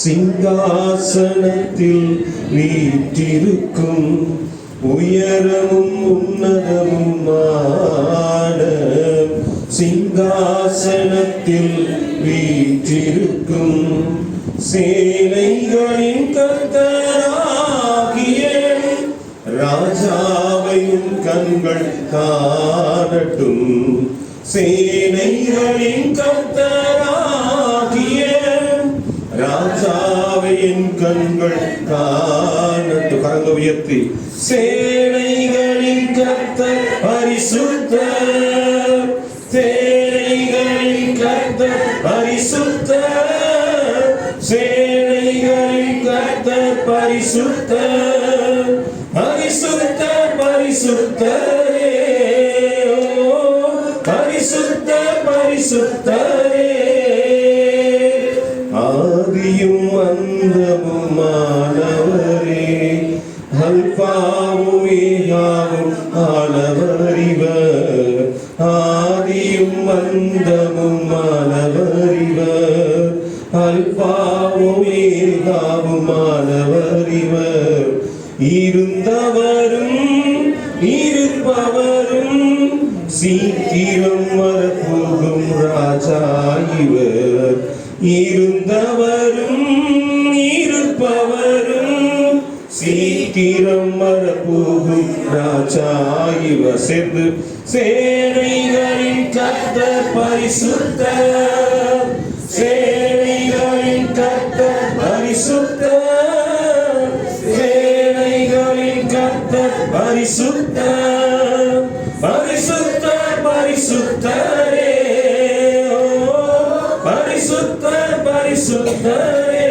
சிங்காசனத்தில் வீற்றிருக்கும் உயரமும் உன்னதமுமான சிங்காசனத்தில் வீற்றிருக்கும் சேனைகளின் கர்த்தராகிய ராஜாவையும் கண்கள் காணட்டும். சேனைகளின் கர்த்தராகிய ராஜாவின் கண்கள் காணட்டும். கரங்களை உயர்த்தி சேனைகளின் கர்த்தர் பரிசுத்தர், சேனைகளின் கர்த்தர் பரிசுத்தர், சேனைகளின் கர்த்தர் பரிசுத்தர், பரிசுத்தர் பரிசுத்தரே, பரிசுத்தர் பரிசுத்தரே. ஆதியும் அந்தமுமானவரே, அல்பாவும் ஓமேகாவும் ஆனவரிவர். ஆதியும் அந்தமுமானவரிவர், அல்பாவும் ஓமேகாவுமானவரிவர். இருந்தவரும் இருப்பவரும் சீக்கிரம் வரப்போகும் ராஜா இவர். இருந்தவரும் இருப்பவரும் சீக்கிரம் வரப்போகும் ராஜா இவர். சேர்ந்து சேனைகளின் கர்த்தர் பரிசுத்தர், சேனைகளின் கர்த்தர் பரிசுத்தர், சேனைகளின் கர்த்தர் பரிசுத்தர், பரிசுத்தர் பரிசுத்தரே, பரிசுத்தர் பரிசுத்தரே.